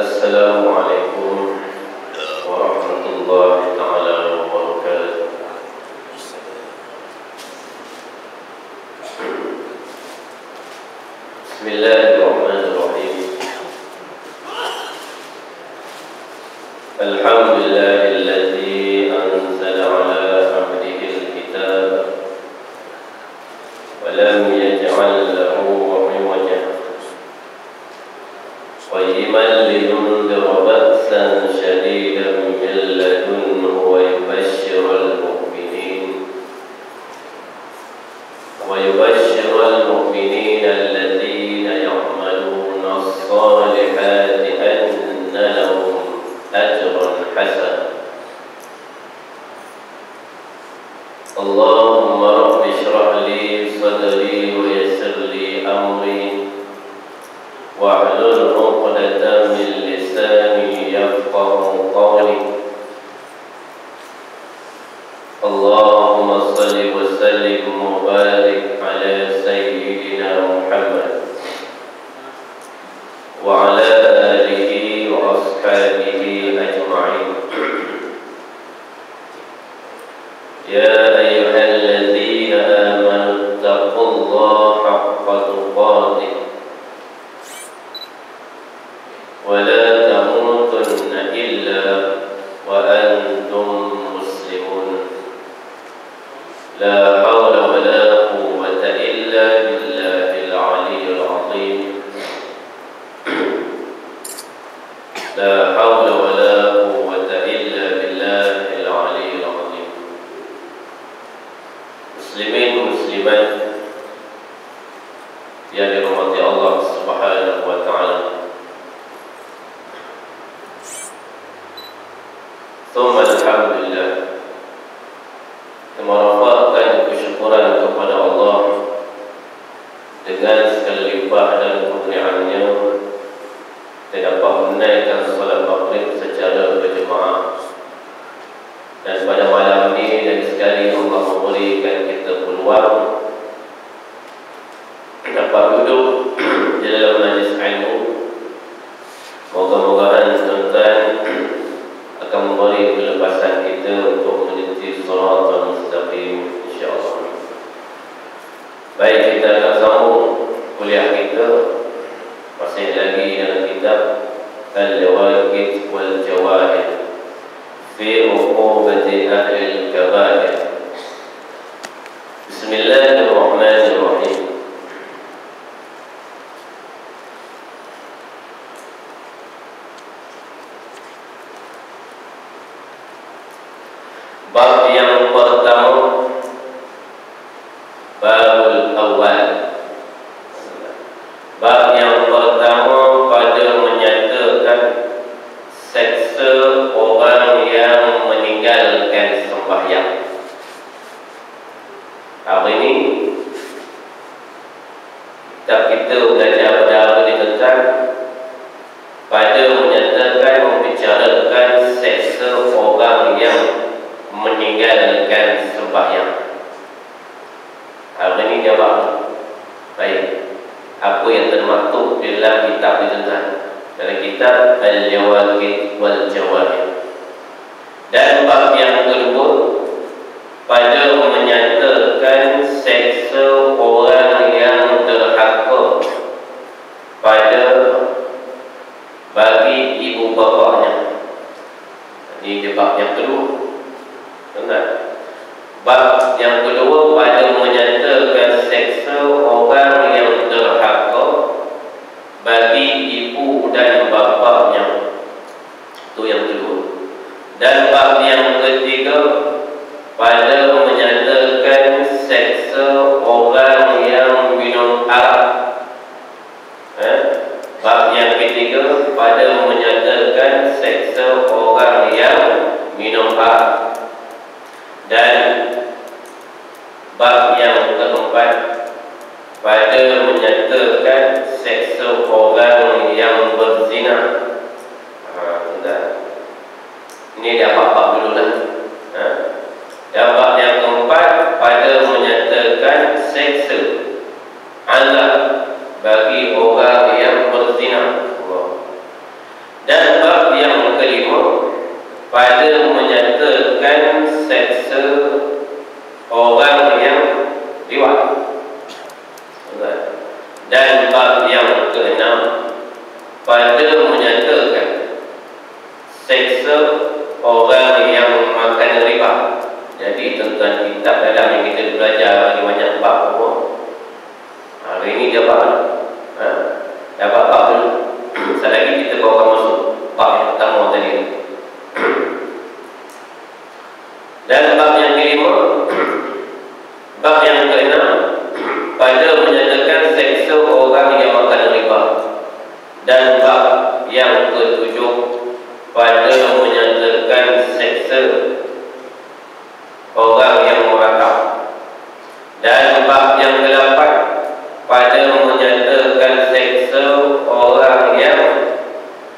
Assalamualaikum warahmatullahi taala wabarakatuh. Bismillahirrahmanirrahim. Alhamdulillahilladzi anzala ala abdihi al-kitab wa lam yaj'al lahu 'iwaja qayyiman liyundira ba'san shadidan min ladunhu wa yubashshiral mu'minin alladhina ya'maluna as-salihati anna lahum ajran hasan. Allahumma rabbi shrah li sadri wa yassir li amri wahlul 'uqdatam min lisani yafqahu qawli. Allahumma salli wa sallim wa barik ala sayyidina Muhammad wa ala alihi wa ashabihi ajma'in. Ya ayyuhalladzina amanu taqullaha haqqa tuqatih wa la tamutunna illa wa antum muslimun. La hawla wa la quwwata illa billahil aliyyil azim. La hawla wa la quwwata illa billahil aliyyil azim. Muslimin muslimat yang dirahmati Allah Subhanahu wa taala. Tsumma alhamdulillah, memohon kesyukuran kepada Allah dengan segala limpah dan kurniaannya kita dapat menunaikan salat maghrib secara berjemaah. Dan pada malam ini dan sekali Allah memberikan kita peluang dapat duduk di dalam majlis ilmu. Moga-moga tuan-tuan akan memberi kelepasan kita untuk meniti shiratal mustaqim, insya-Allah. Baik, kita akan sambung kuliah kita masih lagi dalam kitab Al-Jawaqit wal Jawahir fi uqubati ahli al-kabair. Bismillahirrahmanirrahim. Bab yang pertama, babul awal. Bab yang pertama pada menyatakan seksa orang yang meninggalkan sembahyang. Hari ini kita belajar pada apa tentang pada menyatakan membicarakan seksa orang yang meninggalkan sembahyang. Hari ini jawab baik apa yang termaktub dalam kitab itu, dalam kitab Al-Jawaqit wal Jawahir. Dan bab yang kedua pada menyatakan seksa orang yang derhaka pada bagi ibu bapanya. Ini bab yang kedua. Benar. Bab yang kedua pada menyatakan seksa orang yang derhaka bagi ibu dan bapanya. Itu yang kedua. Dan bab yang ketiga pada menyatakan seksa orang yang minum arak. Bab yang ketiga pada menyatakan seksa orang yang minum arak. Dan bab yang keempat pada menyatakan seksa orang yang berzina. Ini dah bab dulu lah. Dan bab yang keempat pada menyatakan seksa anak bagi orang yang berzina. Dan pada menyatakan seksa orang yang liwat. Dan bab yang ke-6 pada menyatakan seksa orang yang makan riba. Jadi tuan-tuan, kitab dalam yang kita belajar lagi banyak bab semua. Hari ini dia bab dapat bab dulu. Sekali lagi kita bawa masuk bab yang pertama tadi. Dan bab yang kelima, bab yang ke-6 pada menyatakan seksa orang yang makan riba. Dan bab yang ke-7 pada menyatakan seksa orang yang merakam. Dan bab yang ke-8 pada menyatakan seksa orang yang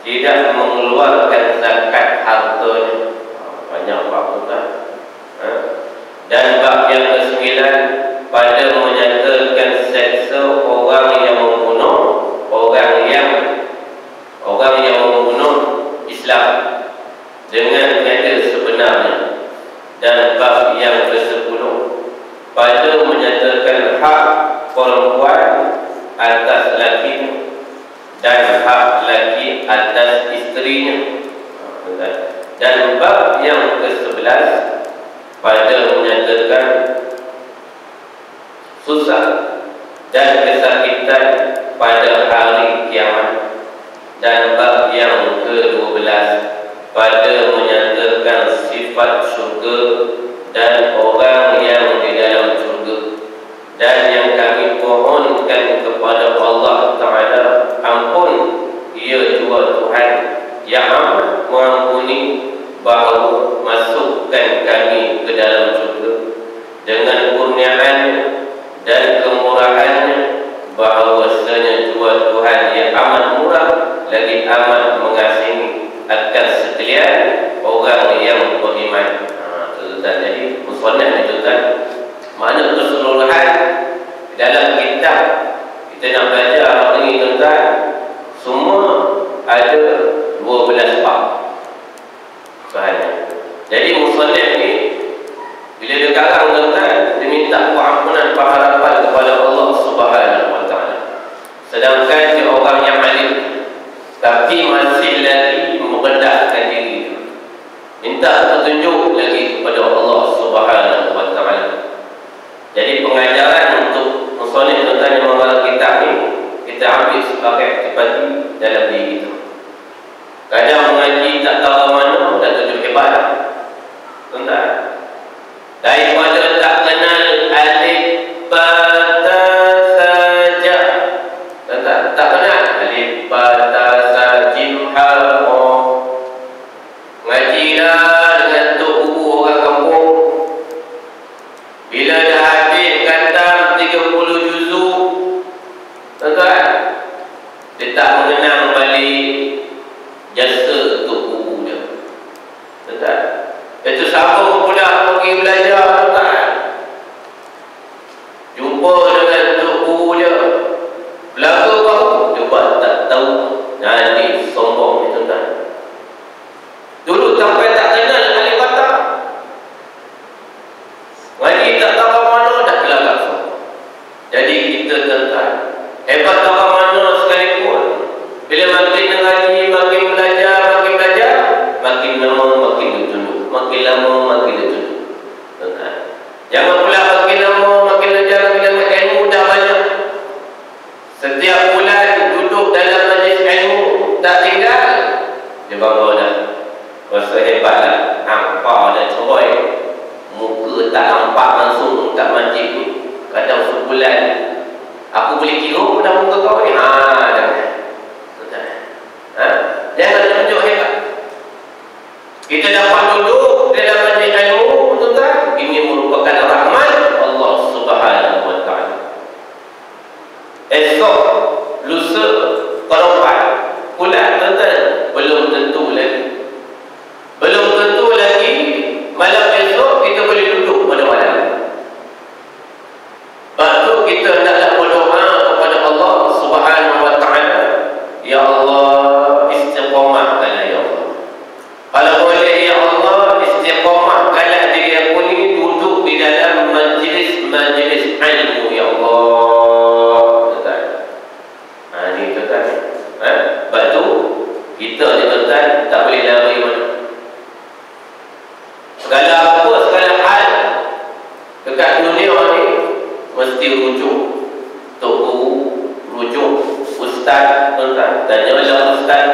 tidak mengeluarkan zakat hartanya. Banyak bab tuan. Dan bab yang ke-9 pada menyatakan seksa orang yang membunuh orang yang membunuh Islam dengan niat sebenarnya. Dan bab yang ke-10 pada menyatakan hak perempuan atas lelaki dan hak lelaki atas isterinya. Dan bab yang ke-11 pada menyatakan susah dan kesakitan pada hari kiamat. Dan bab yang ke-12 pada menyatakan sifat syurga dan orang yang di dalam syurga. Dan yang kami mohonkan kepada Allah Ta'ala, ampun ya Tuhan yang amat mengampuni, bahawa masukkan kami ke dalam syurga dengan kurniaan dan kemurahannya, bahawasanya Tuhan yang amat murah lagi amat mengasihi akan sekalian orang yang beriman. Jadi musannaf itu kan makna keseluruhan dalam kitab kita nak belajar hari ini tuan, semua ada 12 bab bahannya. Jadi musannaf ni bila dia karang tuan, dia minta pengampunan pengharapan kepada Allah Subhanahu wa taala. Sedangkan dia orang yang alim tapi masih lagi merendahkan diri, minta petunjuk lagi kepada Allah Subhanahu wa taala. Jadi pengajaran untuk musannaf tuan yang mengarang kitab ni kita ambil sebagai aktiviti dalam diri kita. Kadang mengaji tak tahu mana dah tunjuk hebat tuan. Daripada tak kenal alif bata saja, tak kenal alif bata sajim ha mo, ngajilah dengan tok buku orang kampung. Bila dah habis khatam 30 juzuk tuan, dia tak mengenang balik jasa tok buku dia tuan. Itu sambung pula pergi belajar tuan, jumpa dengan tok guru dia, belaka baru dia buat tak tahu. Jadi sombong ni tuan. Dulu sampai tak kenal alif bata, ngaji tak tahu mana dah kelakar. Jadi kita tuan, hebat tahu mana sekalipun, bila makin ngaji, makin belajar, makin lama makin ditunduk, makin lama makin ditunduk tuan. Jangan pula makin lama makin belajar, bila ilmu dah banyak, setiap bulan duduk dalam majlis ilmu tak tinggal, dia bangga dah, rasa hebat lah, hampa dah cerai, muka tak nampak langsung tak majlis ni. Kadang sebulan aku boleh kira dah muka kau ni, dah jangan tunjuk hebat. Kita dapat duduk dalam majlis ilmu tuan, ini merupakan rahmat Allah Subhanahu wa taala. Esok, lusa, keropat, pula tuan, belum tentu lagi. Belum tentu lagi malam esok kita boleh duduk pada malam. Sebab tu kita hendaklah berdoa kepada Allah Subhanahu wa Segala apa, segala hal dekat dunia ni mesti rujuk tok guru, rujuk ustaz, tuan-tuan. Tanyalah ustaz.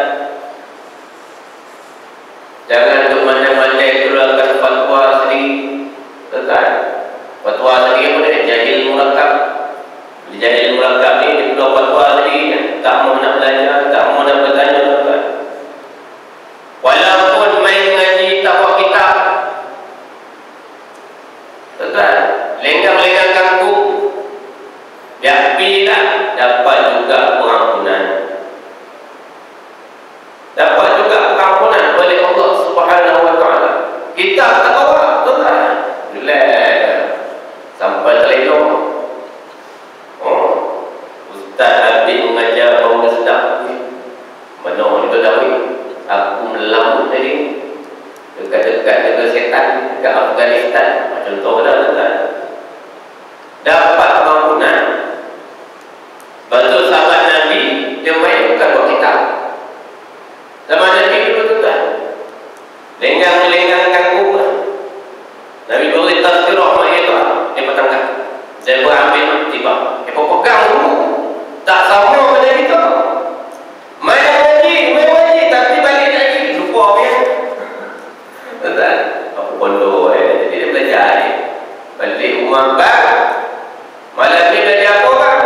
Jangan duk mandai-mandai keluarkan fatwa sendiri, tuan-tuan. Fatwa sendiri apa dia? Jahil murakab. Jahil murakab ni dia keluar fatwa sendiri, tak mau nak belajar, tak mau nak bertanya, tuan-tuan. Walaupun main ngaji tak bawa kitab, tuan-tuan, lenggang-lenggang kangkung, biar pilihlah, dapat juga pengampunan. Dapat juga pengampunan oleh Allah Subhanahu wa taala. Kitab tak bawa, tuan-tuan, relax sampai terlena. Ustaz Habib mengajar baru sedap. Mana orang itu dah aku melambut tadi dekat-dekat dengan setan dekat Afghanistan. Contoh dah, tuan-tuan. Dapat pengampunan. Betul sahabat Nabi, dia main bukan buat kitab. Zaman Nabi dulu, tuan-tuan, lenggang-lenggang kangkung. Nabi beri tazkirah mahirah, dia petangkan. Dia berambil tiba. Dia pegang dulu. Tak sama macam itu. Main ngaji, tapi balik lagi. Lupa dia. Tuan-tuan, aku pondok jadi dia belajar ni. Balik rumah kan. Malam ni belajar apa kan?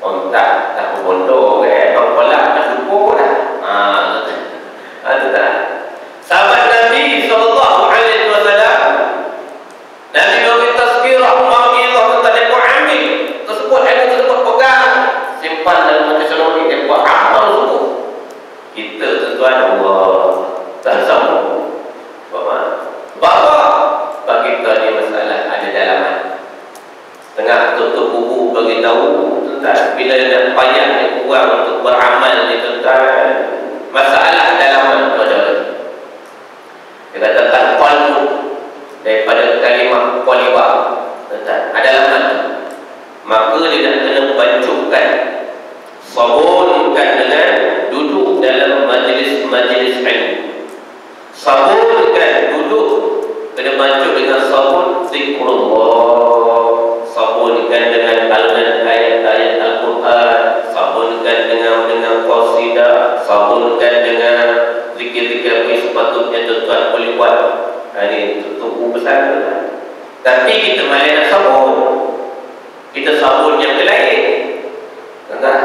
Oh tak aku pondok bang kolak dah lupa dah. Tuan-tuan. Sahabat Nabi SAW, Nabi beri tazkirah, ma'irah tentang dia buat ambil tersebut, ilmu tersebut pegang, simpan dalam hati sendiri, dia buat amal semua. Kita, tuan-tuan, Allah tak sama. Bahawa bagi kita ni masalah ada dalaman. Tengah tutup buku beritahu, tuan-tuan, bila nak payah ni kurang untuk beramal ni, tuan-tuan, masalah dalaman tu ada lagi. Dia katakan qalbu daripada kalimah qaliba, tuan-tuan, adalah mati. Maka dia nak kena bancukkan, sabunkan dengan duduk dalam majlis-majlis ilmu. Sabunkan duduk, kena bancuk dengan sabun zikrullah, sabunkan dengan alunan ayat-ayat Al-Quran, sabunkan dengan qasidah, sabunkan dengan zikir-zikir yang sepatutnya tuan-tuan boleh buat. Ini tutup besar, tuan-tuan. Tapi kita malah nak sabun. Kita sabun yang lain, tuan-tuan.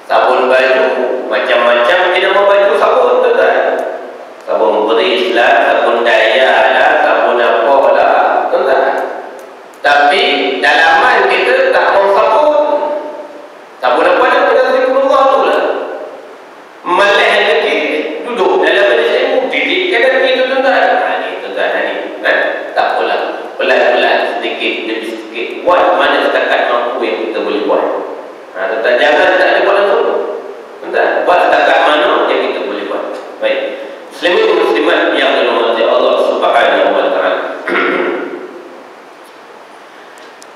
Sabun baju macam-macam, kita mau baju sabun, tuan-tuan. Sabun beris lah, sabun daya lah, sabun apa lah, tuan-tuan. Tapi dalaman kita tak mau sabun. Sabun apa lah? Kita zikrullah tu lah. Meleh lagi, duduk dalam majlis ilmu, didikkan lagi tu, tuan-tuan. Ni tuan-tuan, ni tak apalah, pelan-pelan, sedikit demi sedikit, buat mana setakat mampu yang kita boleh buat. Tuan-tuan, jangan tak ada buat langsung, tuan-tuan, buat setakat mana yang kita boleh buat. Baik, muslimin muslimat yang dirahmati Allah Subhanahu wa taala.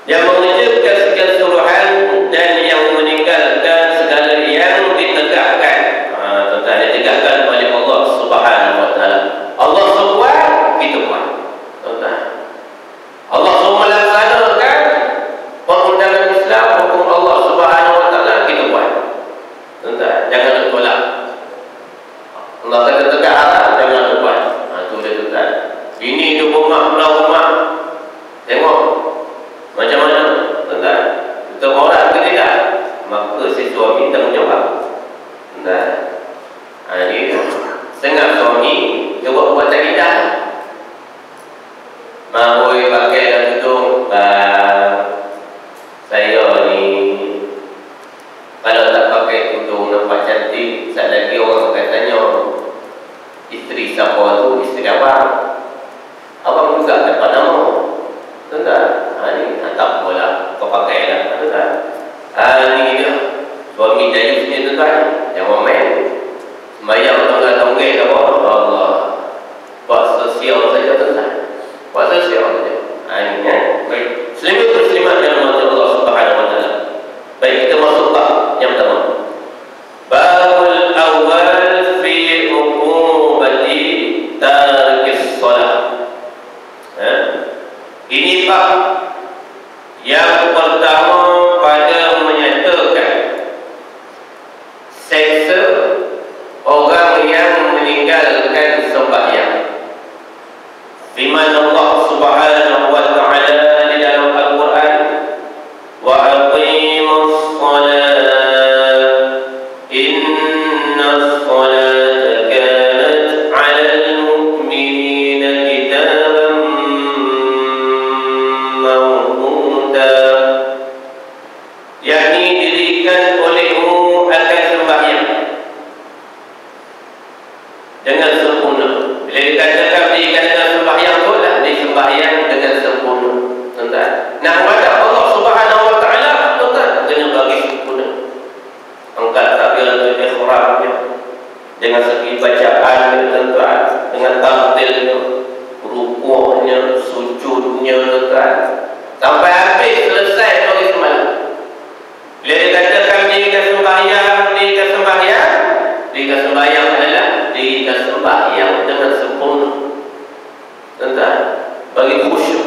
Yang mengerjakan segala suruhan dan yang meninggalkan segala yang ditegakkan. Tuan-tuan, ditegakkan oleh Allah Subhanahu wa taala. Allah buat, kita buat. Tuan-tuan, Allah melaksanakan perundangan Islam, hukum Allah Subhanahu wa taala, kita buat. Tuan-tuan, jangan tolak. Allah kata tegak haram, jangan buat. Itu dia, tuan-tuan. Ini dia rumah. Tengok macam mana, tuan-tuan, kita orang ke tidak, maka si suami tanggungjawab, tuan-tuan. Ini setengah suami dia buat lidah. Mahoi pakai dalam tudung, saya ni kalau tak pakai tudung nampak cantik. Saat lagi orang akan tanya, isteri siapa tu? Isteri abang. Abang juga dapat Sebab yang pertama pada menyatakan seksa orang yang meninggalkan sembahyang. Firman Allah Subhanahu wa taala di dalam Al-Quran, wa aqimus shalah innas salata kanat 'alal mu'minina kitaban mawquta, yakni dirikan olehmu akan sembahyang dengan sempurna. Bila dikatakan dirikan dengan sembahyang tu lah, sembahyang dengan sempurna, tuan-tuan. Nak menghadap Allah Subhanahu wa taala, tuan-tuan, kena bagi sempurna. Angkat takbiratul ihramnya dengan segi bacaannya, tuan-tuan, dengan tampilnya, rukuknya, sujudnya, tuan-tuan, sampai habis selesai bagi semalam. Bila dikatakan dirikan sembahyang, dirikan sembahyang, dirikan sembahyang adalah dirikan sembahyang dengan sempurna, tuan-tuan, bagi khusyuk.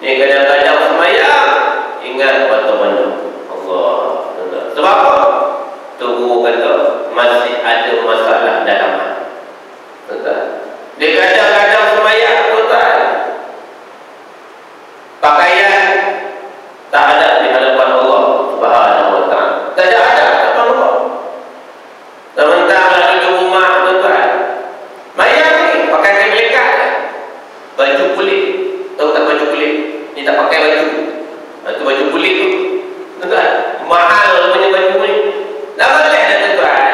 Ni kadang-kadang sembahyang ingat batu-batu Allah, tuan-tuan. Sebab apa? Tubuh kata masih ada masalah dalam hati, tuan-tuan. Dia kadang-kadang sembahyang, tuan-tuan, pakaian tak ada di hadapan Allah Subhanahu wa taala. Tak ada hadapan Allah. Sementara di rumah, tuan-tuan, mayang ni pakai kain melekat, baju kulit. Tahu tak baju kulit? Ni tak pakai baju. Itu baju kulit tu, tuan-tuan. Mahal punya baju kulit. Dah boleh dah, tuan-tuan.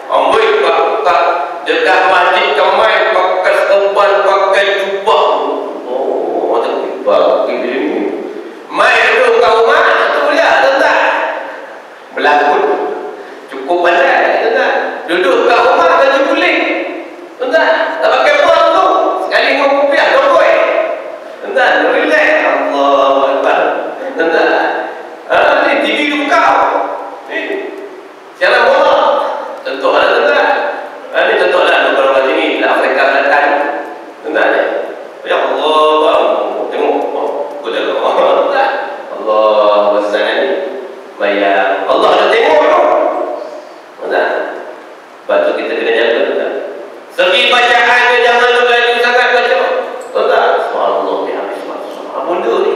Amboi kat dekat masjid Kamai pakai serban, pakai jubah. Oh, tak pakai ni. Mai duduk kat rumah tu dia, tuan-tuan. Berlakon. Cukup pandai, tuan-tuan. Duduk kat rumah baju kulit, tuan-tuan. Tak pakai bang tu. Sekali RM50 dokoi. Tuan-tuan, relax. Allahu Akbar. Tuan-tuan. Ni TV kau. Ni siaran bola. Tentulah, tuan-tuan. Ni tentulah kalau kat sini di Afrika Selatan. Tuan-tuan. Ya Allah, tengok. Aku dah tuan-tuan. Allah besar ni. Bayang. Allah dah tengok tu. Tuan-tuan. Sebab tu kita kena jaga, tuan-tuan. Segi bacaan dia jangan laju sangat baca. Tuan-tuan, subhanallah dia habis masuk. Apa benda ni?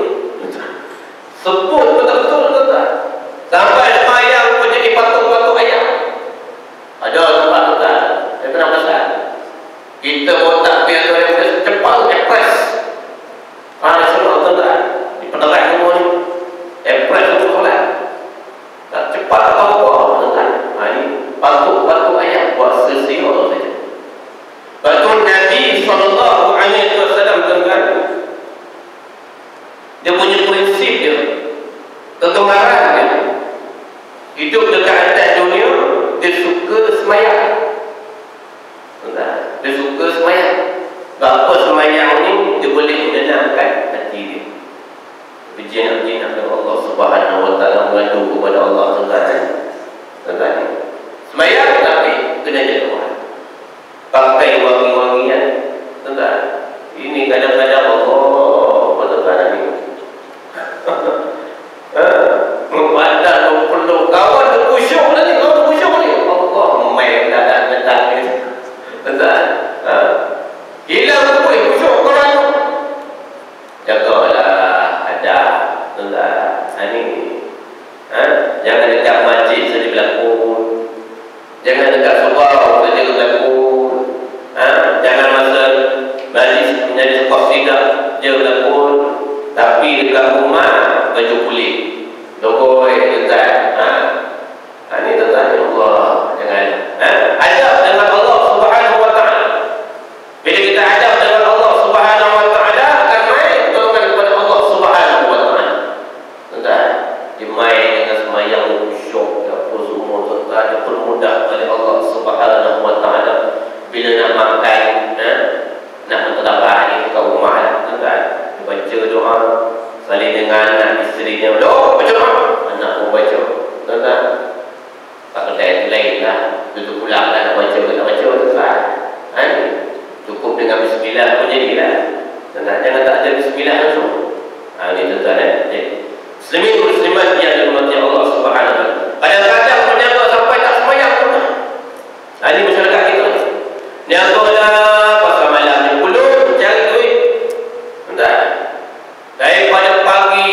Sebut betul-betul, tuan-tuan. Sampai sembahyang pun jadi patung-patung ayam. Ada tempat, tuan-tuan. Saya pernah pesan. Kita botak biar tu cepat, ekspres. Ada semua, tuan-tuan. Di penerangan semua ni. Ekspres untuk solat. Tak cepat atau apa, tuan-tuan. Ini patung-patung ayam buat sesia saja. Betul Nabi SAW, tuan-tuan, dia punya prinsip dia, kegemaran dia, hidup dekat atas dunia, dia suka semayang, tuan-tuan. Dia suka semayang. Bapa semayang ni dia boleh menenangkan hati dia. Berjinak-jinakkan Allah Subhanahu wa taala, mengadu kepada Allah, tuan-tuan. Tuan-tuan, semayang tapi kena jaga Tuhan. Pakai wangi-wangian, tuan-tuan. Ini kadang-kadang Allah, tuan-tuan, ni memandang kau perlu kawan tu khusyuk lah ni, kawan tu khusyuk ni. Allah main datang ni, tuan-tuan. Hilang tu pun khusyuk kawan tu. Jagalah adab, tuan-tuan. Ni jangan dekat masjid saja berlakon. Jangan dekat surau saja berlakon. Jangan masa majlis menjadi sebuah sidang dia berlakon. Tapi dekat rumah baju kulit, dokoi, tuan-tuan. Ni tuan-tuan, ya Allah, jangan. Adab dengan Allah Subhanahu wa taala. Bila kita adab dengan Allah Subhanahu wa taala, akan main pertolongan kepada Allah Subhanahu wa taala. Tuan-tuan, dimain dengan semayang khusyuk, apa semua, tuan-tuan, dipermudah oleh Allah Subhanahu wa taala. Bila nak makan, nak mentadabur ni kat rumah, tuan-tuan, baca doa, saling dengan anak isterinya. Doa baca doa, anak pun baca, tuan-tuan. Tak kedai lain lah, duduk pula lah nak baca ke tak baca, tuan-tuan. Cukup dengan bismillah pun jadilah. Jangan tak ada bismillah langsung. Ini tuan-tuan Muslimin muslimat yang dirahmati Allah Subhanahu wa taala. Kadang-kadang berniaga sampai tak sembahyang pun. Ini masyarakat kita ni. Niaga dah pasal malam ni belum cari duit. Entah. Daripada pagi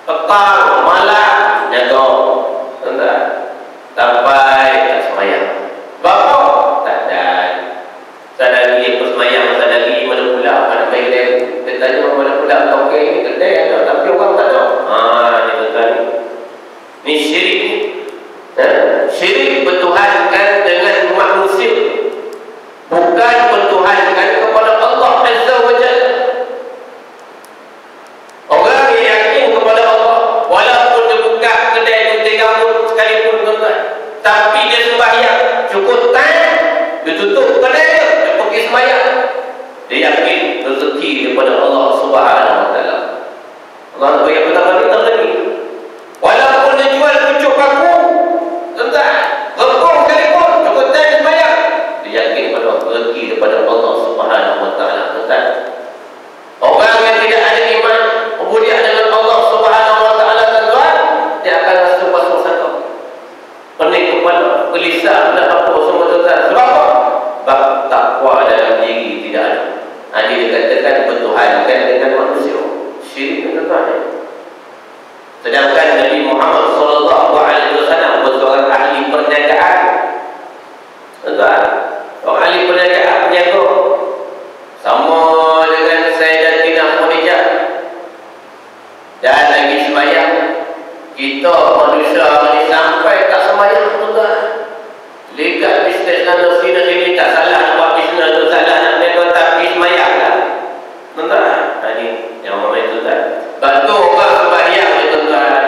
petang malam niaga. Entah. Sampai tak sembahyang. Bapa tak ada. Sadari aku sembahyang, sadari mana pula mana main dia. Dia tanya mana pula kau ke kedai ada tapi orang tak tahu. Ni tuan-tuan. Ni syirik ni. Syirik bertuhankan dengan manusia. Bukan bertuhankan kepada Allah Azza wa Jalla. Orang yang yakin kepada Allah, walaupun dia buka kedai gunting rambut sekalipun tuan-tuan, tapi dia sembahyang cukup time, dia tutup kedai dia pergi sembahyang, dia yakin rezeki daripada Allah Subhanahu wa taala. Allah bagi pertama kita lagi. Walaupun dia jual pucuk kaku, tuan-tuan, rempong sekalipun cukup time sembahyang, dia yakin pada rezeki daripada Allah Subhanahu wa taala. Tuan-tuan, orang yang tidak ada iman ubudiyah dengan Allah Subhanahu wa taala, tuan-tuan, dia akan rasa was-was, pening kepala, gelisah dan apa semua, tuan-tuan. Sebab apa? Sebab takwa dalam diri tidak ada. Dia dikatakan bertuhankan dengan manusia. Syirik, tuan-tuan. Sedangkan Nabi Muhammad sallallahu alaihi wasallam seorang ahli perniagaan. Tuan-tuan, orang ahli perniagaan berniaga sama dengan Sayyidatina Khadijah. Dan lagi sembahyang. Kita manusia ni sampai tak sembahyang, tuan-tuan. Lekat bisnes dan sini tak salah buat bisnes tu, salah nak berniaga tapi sembahyang lah, tuan-tuan. Ini yang ramai, tuan-tuan. Batu orang sembahyang ni, tuan-tuan,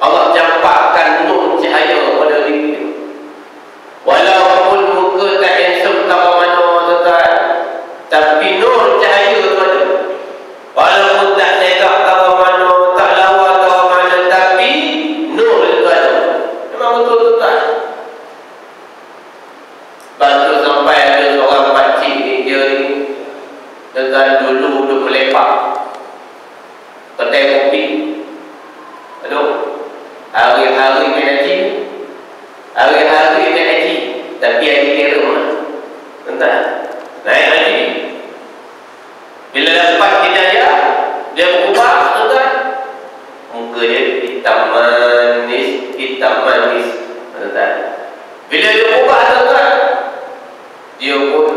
Allah campakkan nur cahaya pada diri. Walaupun muka tak handsome tak mana, tuan-tuan, tapi nur cahaya tu ada. Walaupun tak tegak tak mana, tak lawa tak mana, tapi nur itu ada. Memang betul, tuan-tuan. Batu sampai ada seorang pakcik ni, dia ni, tuan-tuan, dulu duduk melepak kedai kopi. Aduh, hari-hari main haji, hari-hari main haji, tapi haji kira mana, tuan-tuan, naik haji. Bila dapat hidayah, dia berubah, tuan-tuan. Muka dia hitam manis, tuan-tuan. Bila dia berubah, tuan-tuan, dia pun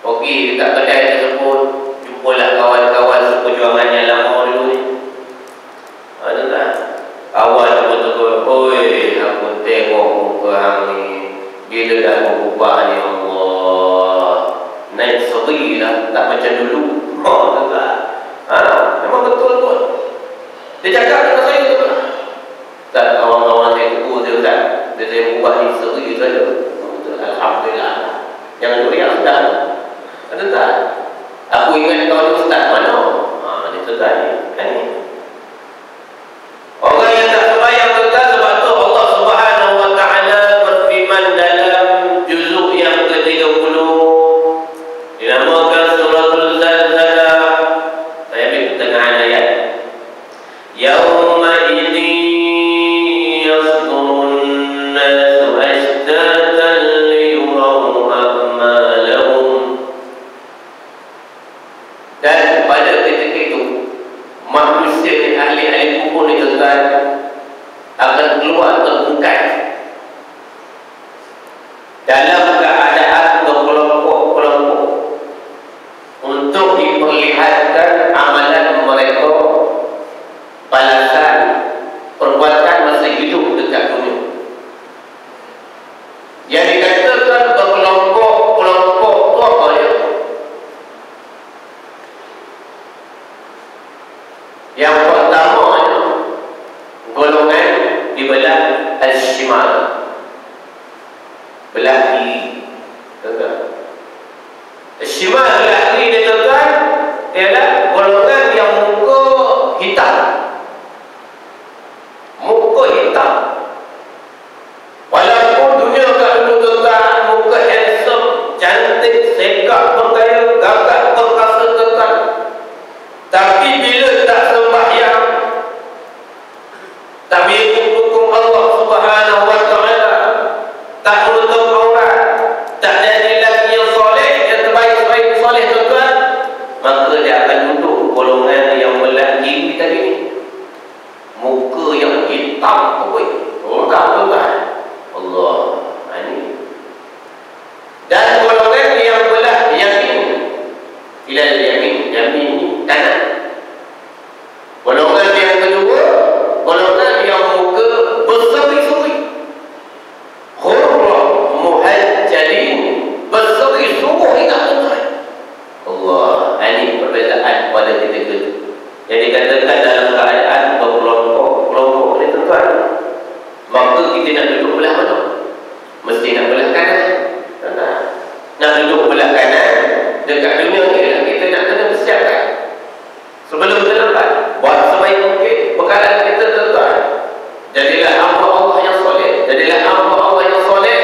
pergi dekat kedai tersebut, jumpalah kawan-kawan seperjuangan yang lama dulu ni. Tuan-tuan, kawan pun tegur, oi, aku tengok muka hang ni, bila dah berubah ni, Allah, naik seri lah, tak macam dulu. Tuan-tuan, memang betul pun. Dia cakap dengan saya, tuan-tuan. Tak, kawan-kawan saya tegur dia, tak, dia saya berubah ni seri saja. Alhamdulillah. Jangan dulu yang sedang. Tuan-tuan, aku ingat kau ni ustaz mana? Dia tuan-tuan ni. Orang yang tak sembahyang, tuan-tuan, sebab tu Allah Subhanahu wa taala berfirman dalam juzuk yang ke-30, dinamakan suratul Zalzalah. Saya ambil pertengahan ayat. Yauma idin yasdurun nasu ashtatan liyuraw a'malahum. Dan pada ketika itu, manusia ni, ahli-ahli kubur ni, tuan-tuan, akan keluar terbukai dalam keadaan berkelompok-kelompok untuk diperlihatkan amalan mereka, balasan perbuatan masa hidup dekat dunia. Yang dikatakan berkelompok-kelompok tu apa dia? Yang pertama, golongan dibelah al-shimal, belah kiri, tuan-tuan. Al-shimal belah kiri ni, tuan-tuan, ialah golongan yang muka hitam. Muka hitam. Walaupun dunia kat dulu, tuan-tuan, muka handsome, cantik, sekak, bergaya, gagah, perkasa, ilal yamin. Yamin ni kanan. Golongan yang kedua, golongan yang muka berseri-seri, khurra muhajjalin, berseri-seri ingat tuan. Allah, ini perbezaan pada kita kedua. Yang dikatakan dalam keadaan berkelompok ni tuan, maka kita nak duduk belah mana? Mesti nak belah kanan. Nak duduk belah kanan dekat dunia ni, kita nak kena bersiapkan sebelum terlambat. Buat sebaik mungkin bekalan kita tuan. Jadilah hamba Allah yang soleh, jadilah hamba Allah yang soleh,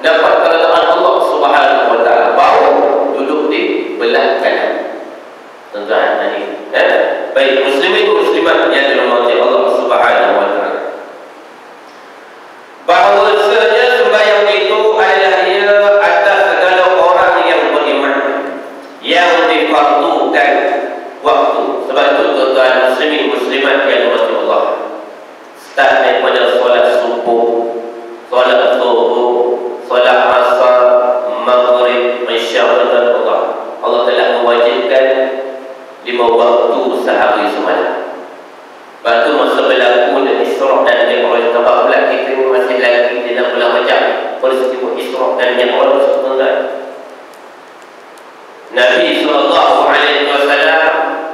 dapat keredaan Allah Subhanahu wa taala, baru duduk di belah kanan. Tuan-tuan, ini baik muslimin muslimat yang dirahmati Allah Subhanahu wa taala, bahawasanya sembahyang itu adalah ia atas segala orang yang beriman, yang difardukan waktu. Sebab itu tuan-tuan muslimin muslimat yang dirahmati Allah, start daripada solat subuh, solat zuhur, solat asar, maghrib, isya, dan Allah telah mewajibkan 5 waktu sehari semalam. Lepas tu masa berlaku dan Isra' dan Mi'raj, tambah pula kita masih lagi di dalam bulan Rajab, peristiwa Isra' dan Mi'raj tuan-tuan. Nabi SAW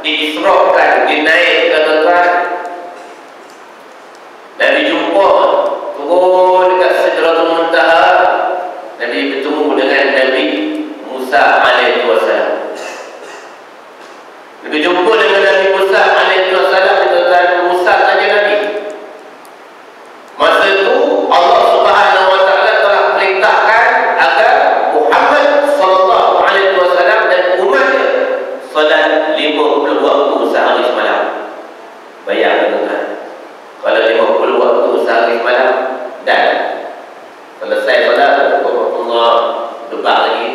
diisra'kan, dinaikkan tuan-tuan. Nabi jumpa turun dekat Sidratul Muntaha. Nabi bertemu dengan Nabi Musa alaihissalam. Nabi jumpa dengan Nabi Musa alaihissalam. Tuan-tuan, Musa tanya Nabi. Masa itu Allah Subhanahu wa taala telah perintahkan agar Muhammad sallallahu alaihi wasallam dan umatnya solat 50 waktu sehari semalam. Bayangkan tuan-tuan, kalau 50 waktu sehari semalam dan selesai solat, Allah debak lagi,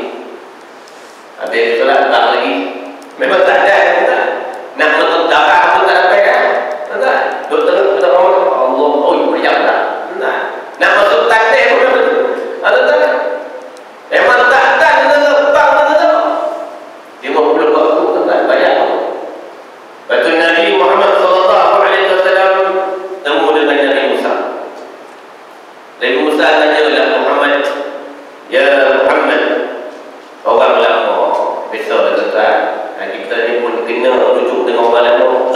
habis solat debak lagi. Memang tak ada tuan. Nak menutup darah pun tak dapat kan tuan. Doktor kata Allah, oh berjam tak tuan. Nak masuk takdir pun tak betul tuan. Memang tak ada lebang tuan. 50 waktu tuan, banyak. Lepas Nabi Muhammad sallallahu alaihi wasallam temu dengan Nabi Musa. Nabi Musa tanyalah Muhammad, ya Muhammad, orang lama besar tuan. Kita ni pun kena rujuk dengan orang lama.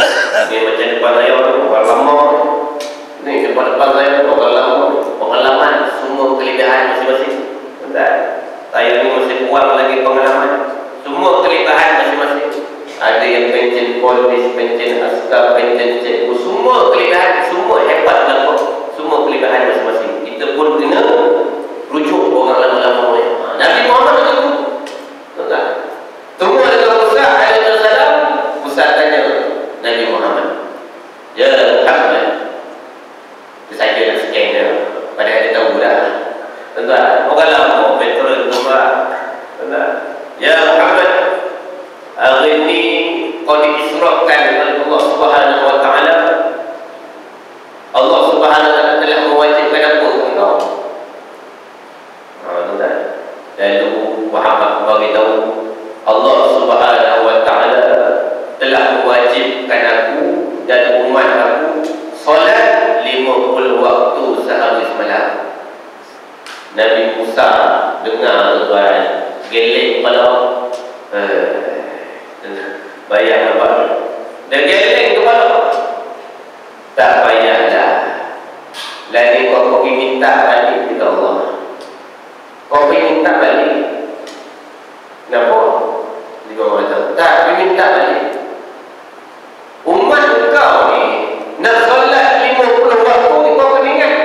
Ni macam depan saya orang lama, ni depan saya orang lama. Pengalaman, semua kelebihan masing-masing. Saya ni masih kurang lagi pengalaman. Semua kelebihan masing-masing. Ada yang pencen polis, pencen askar, pencen cikgu. Semua kelebihan, semua hebat dalam semua kelebihan masing-masing. Kita pun kena rujuk orang lama-lama. Nabi Muhammad kata tu. Tunggu dengan Musa alaihissalam. Musa tanya Nabi Muhammad, ya Muhammad. Itu saja nak scan dia, padahal dia tahu dah tuan-tuan. Orang lama veteran tuan-tuan. Ya Muhammad, hari ini kau diisrakan oleh Allah Subhanahu wa taala. Allah Subhanahu wa taala telah mewajibkan apa engkau? Tuan-tuan, lalu Muhammad beritahu Allah Subhanahu wa taala telah mewajibkan aku dan umat aku solat 50 waktu sehari semalam. Nabi Musa dengar tuan, geleng kepala. Bayang apa? Dia geleng kepala. Tak payahlah. Lagi kau pergi minta balik kepada Allah. Kau pergi minta balik. Kenapa? Dia kata, tak, dia minta balik. Umat kau ni nak solat 50 waktu, kau kena ingat.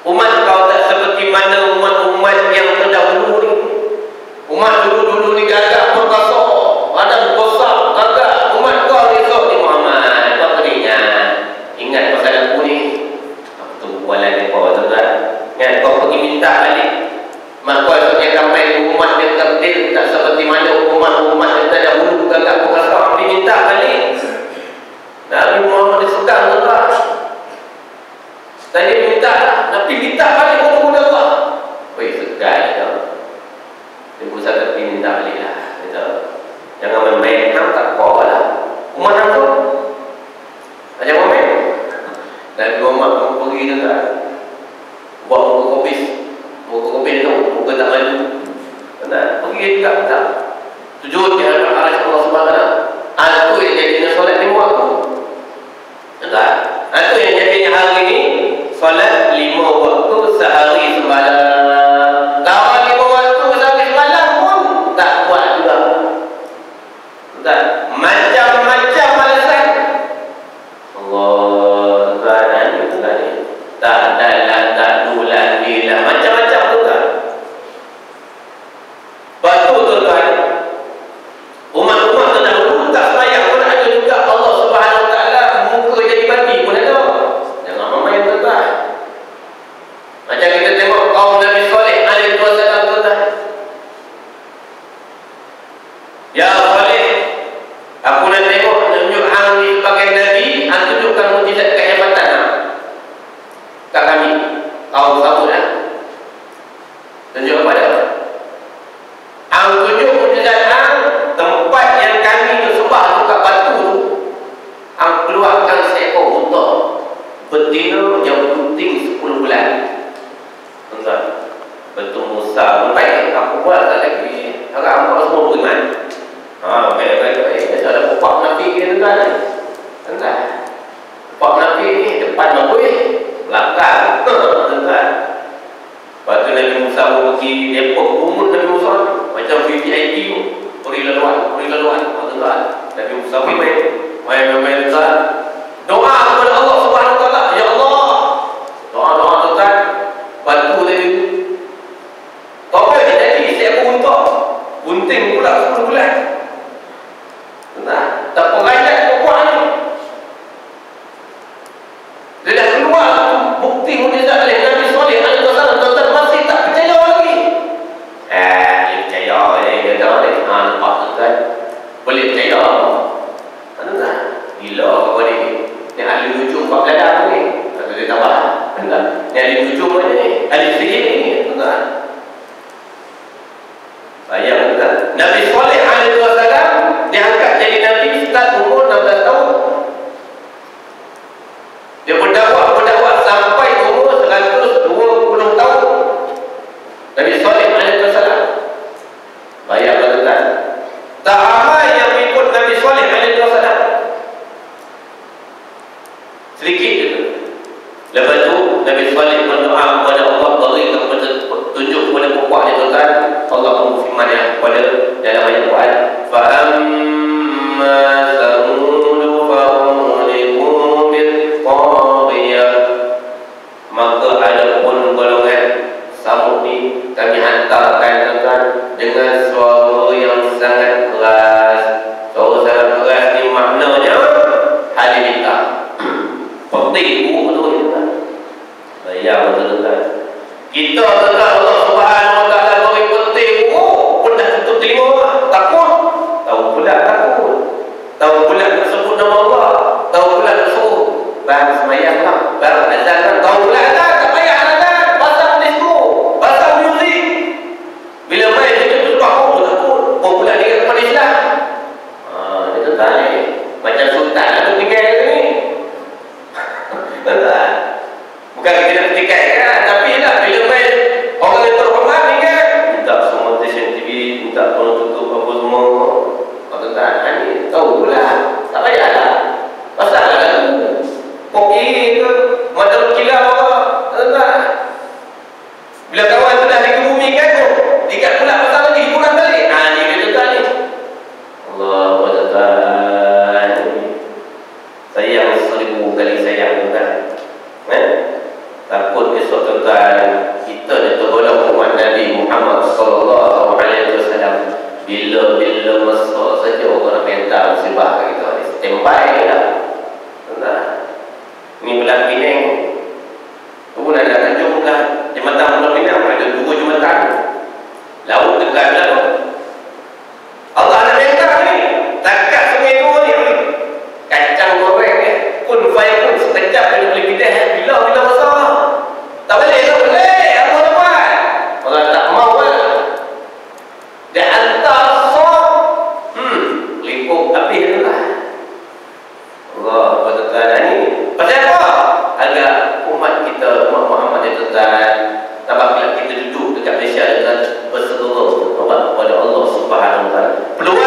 Umat kau tak seperti mana umat-umat yang terdahulu ni. Umat dulu-dulu ni gagak perkasa, badan besar, gagak. Umat kau ni Tak, macam-macam alasan. Allah Tuhan ni bukan ni. Tak dalam, tak dulan, bila macam-macam tuan. Batu tuan. Umat-umat terdahulu tak sembahyang pun ada juga Allah Subhanahu Wa Taala muka jadi mati pun ada. Jangan main tuan. Macam kita tengok kaum Nabi Saleh alaihi wasallam tuan. Ya Saleh, aku nak tengok tunjuk hang ni sebagai Nabi, hang tunjukkan mukjizat kehebatan kat kami. Kau tahu dah. Tunjuk apa dah? Hang tunjuk mukjizat hang, tempat yang kami bersembah tu kat batu tu, hang keluarkan seekor unta betina yang penting 10 bulan. Tuan, betul Musa baik aku buat tak lagi. Harap hang semua beriman. Baik. Ada pupak Nabi ni tuan. Tuan. Pupak Nabi ni depan mabui, belakang. Tuan. Lepas tu Nabi Musa pun pergi Depok umur Nabi Musa macam VVIP tu. Beri laluan. Tuan. Nabi Musa pergi main tuan. Doa kepada Allah Subhanahu Wa Taala, ya Allah. Doa tuan. Batu tadi. Kau apa jadi seekor unta. Bunting pula 10 bulan. Nah, tak pengajar pokok ni. Dia dah keluar bukti mukjizat oleh Nabi Saleh alaihi wasallam, tuan masih tak percaya lagi. Dia percaya dia tahu ni. Nampak tuan. Boleh percaya. Tuan. Gila kau ni. Ni ahli hujung kat belakang ni. Kata dia tambah. Tuan. Ni ahli hujung ni. Ahli sihir ni. Tuan. Bayang tuan. Nabi Saleh alaihi wasallam diangkat jadi Nabi start umur 16 tahun. Dia berdakwah sampai umur 120 tahun. Nabi Saleh alaihi wasallam. Bayang tuan. Tak ramai yang ikut Nabi Saleh alaihi wasallam. Sedikit je. Lepas tu Nabi Saleh berdoa kepada Allah, beri kepada tunjuk kepada pokok dia tuan. Allah berfirman kepada dalam ayat Quran, fa amma samud fa uliku bil qawiyah. Maka ada pun golongan Samud ni kami hantarkan tuan dengan suara yang sangat keras. Suara sangat keras ni maknanya halilintar. Peti betul tuan. Bayang betul tuan. Kita tuan Allah Subhanahu Wa Taala beri peti pun dah tutup telinga. Takut. Tahu pula takut. Tahu pula nak sebut nama Allah. Tahu pula nak suruh bang semayang lah. Bang azan lah. Tahu pula azan. Tak payah azan. Pasang disco. Pasang muzik. Bila main kita berubah pun takut. Pun pula dia kepada Islam. Dia tuan ni. Macam sultan lah tu tinggal ni. Tuan. Bukan kita nak petikai kan. Tapi lah bila main orang yang terhormat ni kan. Minta semua stesen TV. Minta tolong tutup apa semua. Tuan ni tahu pula. Tak payah lah. Pasal lah. Koki ke. Macam kilau apa. Tuan. Bila kawan tu dah dikebumikan tu. Dikat pula pasal lagi. Hiburan balik. Ni dia tuan ni. Allah Tuan. Sayang 1000 kali sayang tuan. Takut esok tuan kita ni tergolong umat Nabi Muhammad sallallahu alaihi wasallam. Bila masa saja orang nak minta musibah kita ni standby dah. Tuan. Ni belah Penang. Tu nak Tanjung belah Jambatan Pulau Pinang ada 2 jambatan. Laut dekat belah tu. Allah nak minta ni. Takat sungai tu ni. Kacang goreng ni. Kun fayakun sekejap dia boleh pindah. Bila masa. Tak boleh. Apa nak buat? Orang tak mau kan. Dia hantar sok. Lingkup habis tu lah. Allah berkata ni. Pasal apa? Agar umat kita, umat Muhammad ni tuan. Tambah kita duduk dekat Malaysia dan berseru kepada Allah Subhanahu Wa Taala. Peluang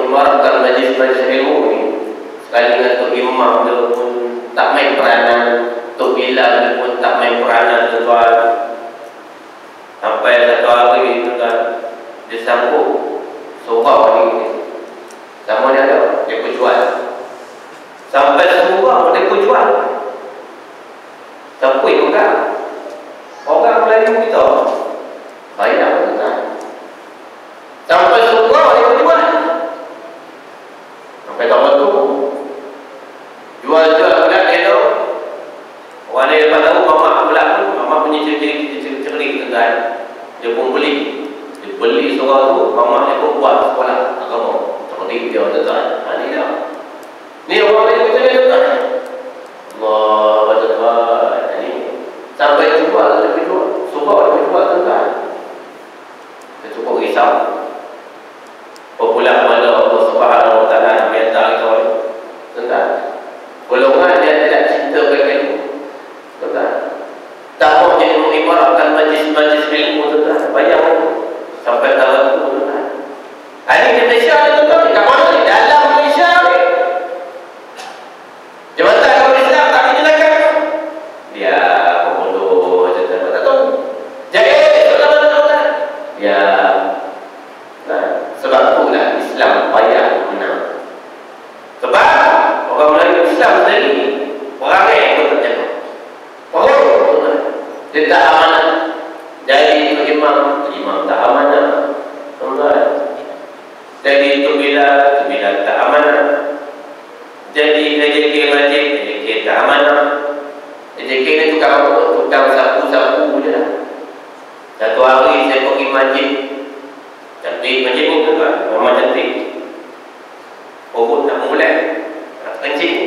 mengibaratkan majlis-majlis ilmu ni, sekali dengan Tok Imam dia pun tak main peranan, Tok Bilal dia pun tak main peranan, tuan. Sampai satu hari tuan, dia sambut surau ni, sama dia ada, dia pun jual. Sampai surau dia pun jual. Siapa yang pegang? Orang Melayu kita bayar tuan. Sampai surau dia pun jual. Sampai tahun tu jual-jual pula dia tu. Orang dia dapat tahu mamak pula tu, mamak punya cerik tuan. Dia pun beli. Dia beli surau tu, mamak dia pun buat sekolah agama. Cerik dia tuan. Ni dia. Ni orang Melayu kita ni tuan. Allah tuan. Ni sampai jual dia jual. Surau dia jual tuan. Dia cukup risau. Popular kepada Allah Subhanahu Wa Taala yang biasa kita tentang golongan dia tidak cinta kepada ilmu, tentang tak mau jadi mengibaratkan majlis-majlis ilmu, tentang bayang sampai tahun itu, tentang ini di Malaysia ni, tentang kat mana ni, dalam Malaysia ni Jabatan Agama Islam tapi jenakan dia bodoh je, tak tahu jadi tentang ya. Sebab itulah Islam payah menang. Sebab orang Melayu Islam sendiri perangai pun tak jaga. Faham? Dia tak amanah. Jadi itu imam tak amanah. Jadi itu bila tak amanah. Jadi AJK masjid, AJK tak amanah. AJK ni tukang apa? Tukang sapu-sapu je lah. Satu hari saya pergi masjid, cantik macam ni tuan, memang cantik. Perut nak mulai, nak kencing.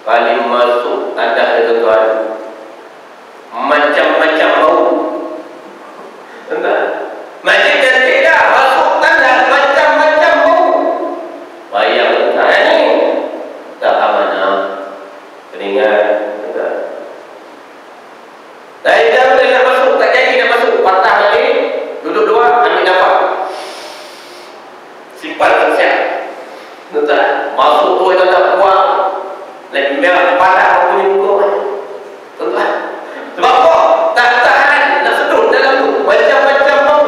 Kali masuk tandas dia tuan, macam-macam bau. Tuan, macam cantik dah, masuk tandas macam-macam bau. Bayang tuan ni, tak amanah. Keringat tuan. Dah boleh nak masuk, tak jadi nak masuk, patah lagi. Duduk dua, ambil dapat. Simpan tersiap. Tuan, masuk tu kita tak buang. Merah padah punya muka. Tuan, sebab apa? Tak tahan, nak sedut dalam tu. Macam-macam bau.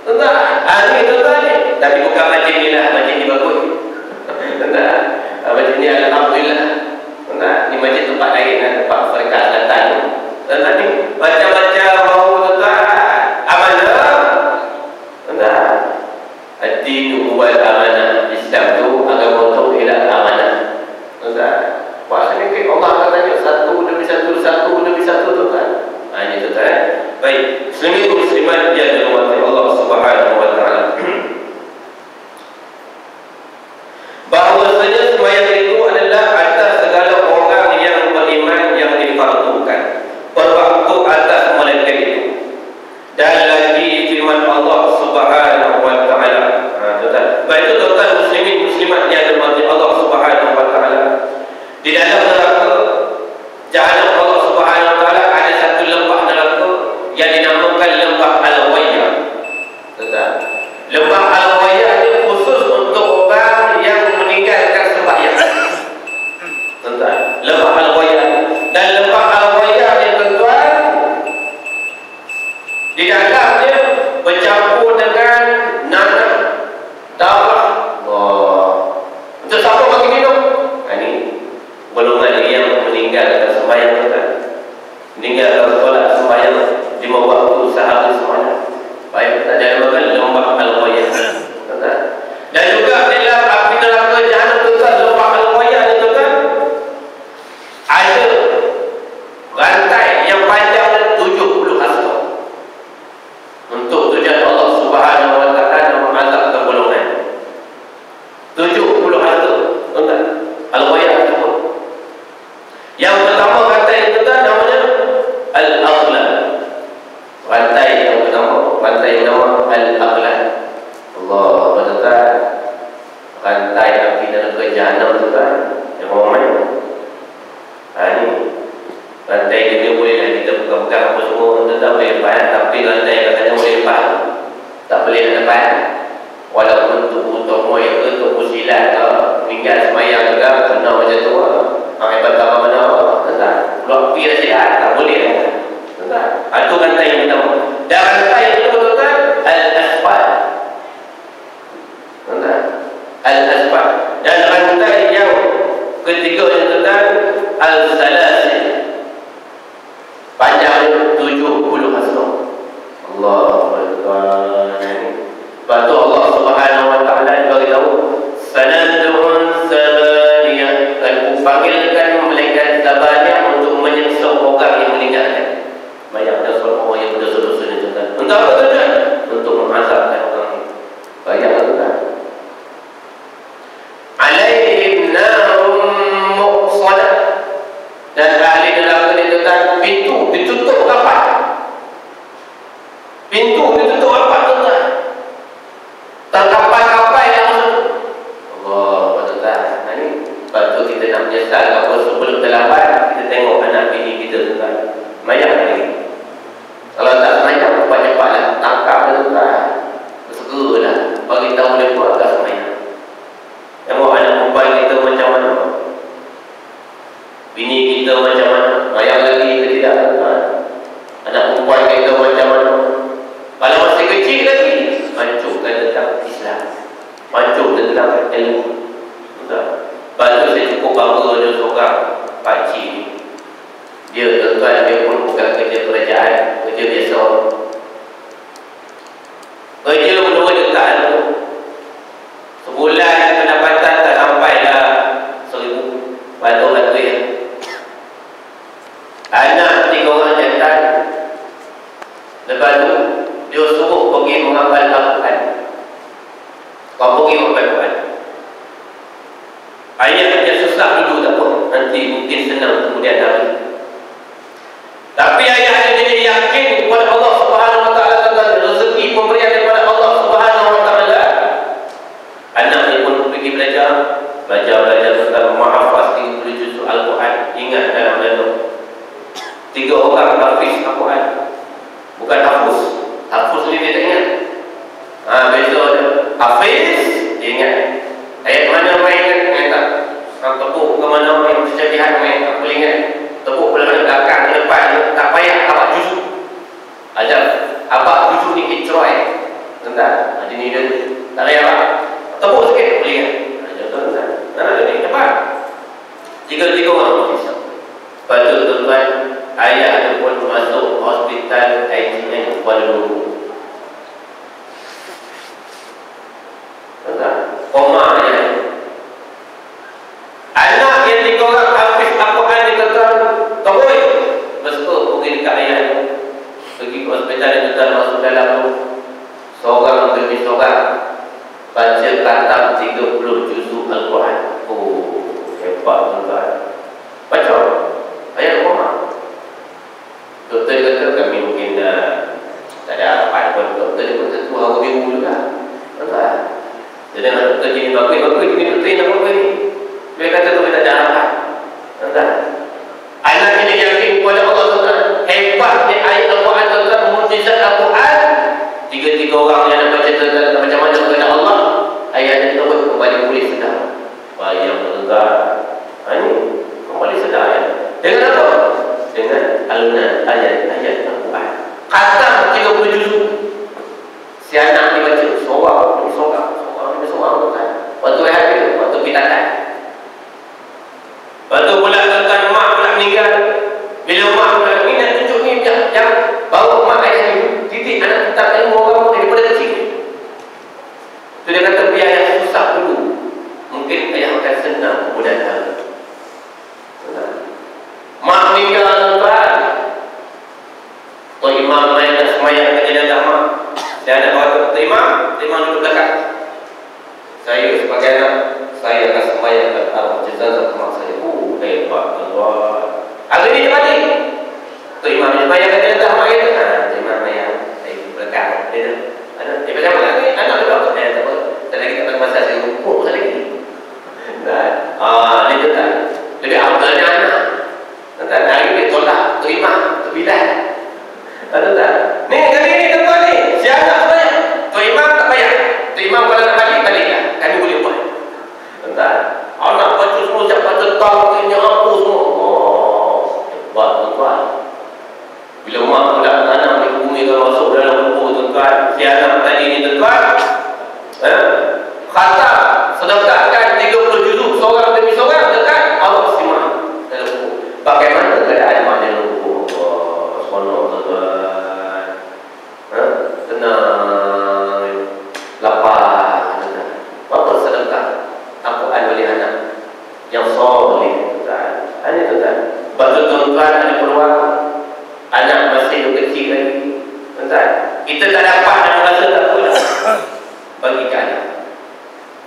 Tuan, ni tuan ni. Tapi bukan macam ni lah, macam ni bagus. Tuan, macam ni alhamdulillah. Tuan, ni macam tempat lain lah, tempat Afrika Selatan. Tuan ni, macam-macam bau tuan. Amanah. Tuan, ad-dinu wal amanah. Islam tu agama tauhid dan amanah. Tuan, puasa ni Allah katanya satu demi satu tuan. Ini tuan. Baik, muslimin muslimat yang dirahmati Allah Subhanahu Wa Taala. Dan rantai yang ketiga yang tentang al-salasil, panjang 70 hasta. Allahu Akbar. Lepas tu Allah Subhanahu wa taala beritahu sanadun sabaniyah, dan panggilkan malaikat sabaniyah untuk menyiksa orang yang meninggalkan. Banyak ada seorang orang yang berdosa-dosa ni tuan. Untuk apa tuan? Untuk mengazabkan orang ini. Banyak tuan. Alaihim narum muqsadah, dan ahli neraka ni tuan, pintu ditutup rapat. Pintu ditutup rapat tuan. Terkapai-kapai yang masuk. Allah tuan. Nah ni, lepas tu kita nak menyesal apa sebelum terlambat, kita tengok anak bini kita tuan. Banyak lagi. Kalau tak semayang, cepat-cepatlah tangkap dia tuan. Segeralah bagi tahu dia buat tak semayang. Tengok anak perempuan kita macam mana, bini kita macam mana, bayang lagi ke tidak tuan? Anak perempuan kita macam mana? Kalau masih kecil lagi, hancurkan tentang Islam, hancurkan tentang ilmu tuan. Lepas tu saya cukup bangga ada seorang pakcik ni. Dia tuan, dia pun bukan kerja kerajaan, kerja biasa. Kerja menurut dekat tu, sebulan pendapatan tak sampai dah 1,000. Bantu-bantu ya. Anak 3 orang jantan. Lepas tu dia suruh pergi menghafal Al-Quran. Kau pergi menghafal Al-Quran. Ayat yang susah dulu tak apa, nanti mungkin senang kemudian hari. Tapi ayat yang jadi yakin kepada Allah Subhanahu wa taala tentang rezeki pemberian daripada Allah Subhanahu wa taala. Anak ni pun pergi belajar tentang menghafaz 30 juzuk Al-Quran. Ingat dalam dalam 3 orang hafiz Al-Quran. Bukan hafuz. Hafuz ni dia tak ingat. Beza dia. Hafiz dia ingat. Ayat mana main ingat tak? Tepuk ke mana main percatihan main tak boleh ingat. Tepuk belakang belakang ke depan, tak payah abang juzuk. Ajar abang juzuk ni kicroy. Tentang jadi ni dia tak payah abang. Tepuk sikit boleh ingat. Ajar tuan-tuan. Nak ni cepat. 3 orang bisa. Lepas tu tuan-tuan, ayah tu pun masuk hospital IGN Kuala Lumpur. Tuan-tuan, koma dia. Anak yang 3 orang hafiz Al-Quran ni tuan-tuan, terus bersuka pergi dekat ayah tu. Pergi ke hospital ni tuan-tuan, masuk dalam tu. Seorang demi seorang baca khatam 30 juzuk Al-Quran. Oh, hebat tuan-tuan. Baca ayat Al-Quran. Doktor dia kata kami mungkin tak ada harapan pun. Doktor dia pun tentu hawa biru juga tuan-tuan. Dia dengar doktor jenis bagus ni doktor nak apa ni. Dia kata tu tak ada harapan tuan-tuan. Anak ini yakin kepada Allah tuan-tuan. Hebat ni ayat Al-Quran tuan-tuan. Mukjizat Al-Quran. 3 orang yang nak baca tuan-tuan macam mana kepada Allah. Ayat ini terus kembali pulih sedar. Bayang tuan-tuan. Ini kembali sedar ya. Dengan apa? Dengan alunan ayat-ayat Al-Quran. Khatam 30 juzuk. Si anak ni baca seorang tuan. Waktu rehat dia, waktu pitatan. Waktu pula tuan-tuan, mak pula meninggal. Bila mak pula ni nak tunjuk ni, jangan bawa mak ayah ni didik anak kita ilmu orang daripada kecil. Tu dia kata biar yang susah dulu, mungkin ayah akan senang kemudian hari. Mak meninggal tuan-tuan. Tuan Imam main dan semayang kat jenazah mak. Saya nak bawa Tuan Imam duduk belakang. Saya sebagai anak, saya akan semayang kat arwah jenazah mak saya. Hebat tuan-tuan. Hari ni dia balik. Tuan Imam semayang kat jenazah mak kita. Tuan Imam semayang. Saya belakang. Dia macam mana ni? Anak dia bawa. Tak apa. Tak lagi tak masa saya rumpuk tak lagi. Dia tak. Lebih awalnya anak. Tuan-tuan, hari ni tolak Tuan Imam, terbilang. Tuan-tuan, ni kali ni tuan-tuan ni, si anak semayang. Tuan Imam tak payah. Tuan Imam kalau nak balik, baliklah. Kami boleh buat. Tuan-tuan, anak baca semua, siap baca tauhidnya apa semua. Oh, hebat tuan-tuan. Bila mak pula anak ni bumi kalau masuk dalam kubur tuan-tuan, si anak tadi ni tuan-tuan, khatam sedekahkan 30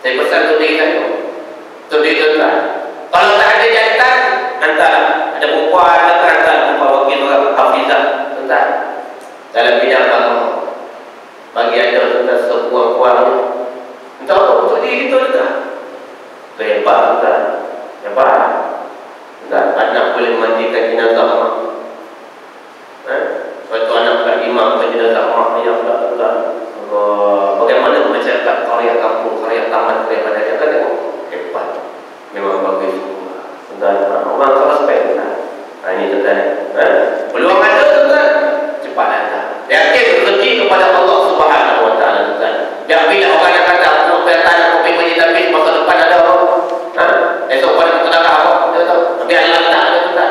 Saya pesan untuk diri saya, untuk diri tuan. Kalau tak ada jantan, hantar. Ada perempuan, hantar perempuan wakil orang hafizah, hantar. Dalam bidang agama, bagi ada tuan sepuan-puan, entah apa untuk diri kita tuan. Hebat tuan, hebat. Tuan, anak boleh mandikan jenazah mak. Suatu anak tak imam ke jenazah mak yang tak tuan. Bagaimana masyarakat karya kampung, karya taman, karya pada dia kan hebat. Memang bagus. Dan orang tak respect lah. Ini tuan. Peluang ada tuan. Cepat ada. Yakin rezeki kepada Allah Subhanahu Wa Taala tuan. Jangan bila orang yang kata aku pengen tanah, aku pengen majlis habis masa depan ada orang. Esok pada petang apa? Dia tahu. Tapi Allah tak ada tuan.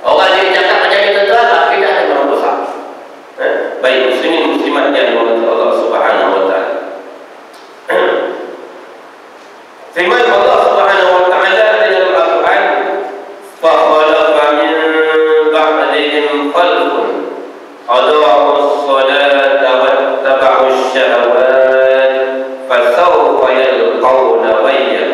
Orang yang cakap macam itu tuan, tidak ada orang besar. Baik muslimin muslimat yang dirahmati Allah Subhanahu Wa Taala. Firman Allah Subhanahu Wa Taala dalam Al-Quran, "Fa khalafa min ba'dihim khalfun adha'u as-salata wattaba'u asy-syahawat fasawfa yalqawna ghayya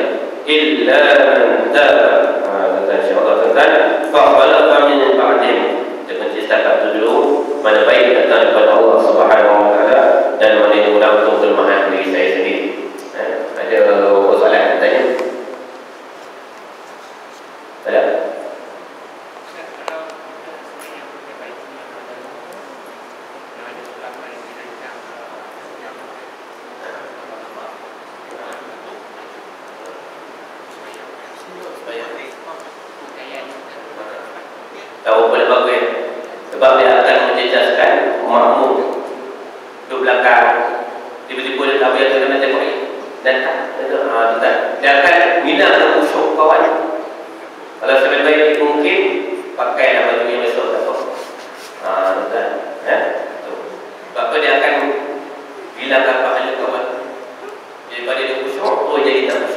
illa man taba." Kata insyaallah tuan, "Fa khalafa min ba'dihim." Kita setakat dulu mana baik datang daripada Allah Subhanahu Wa Taala dan mana itu langsung kelemahan diri saya sendiri. Ada soalan tanya? Ada? Tahu boleh bagus. Sebab dia akan menjejaskan makmum duduk belakang. Tiba-tiba dia tahu yang terkena tengok dan dia akan minat khusyuk kawan. Kalau sebaik-baik mungkin pakailah baju yang besar tak apa. Tuan. Sebab dia akan hilangkan pahala kawan. Daripada dia khusyuk, jadi tak khusyuk.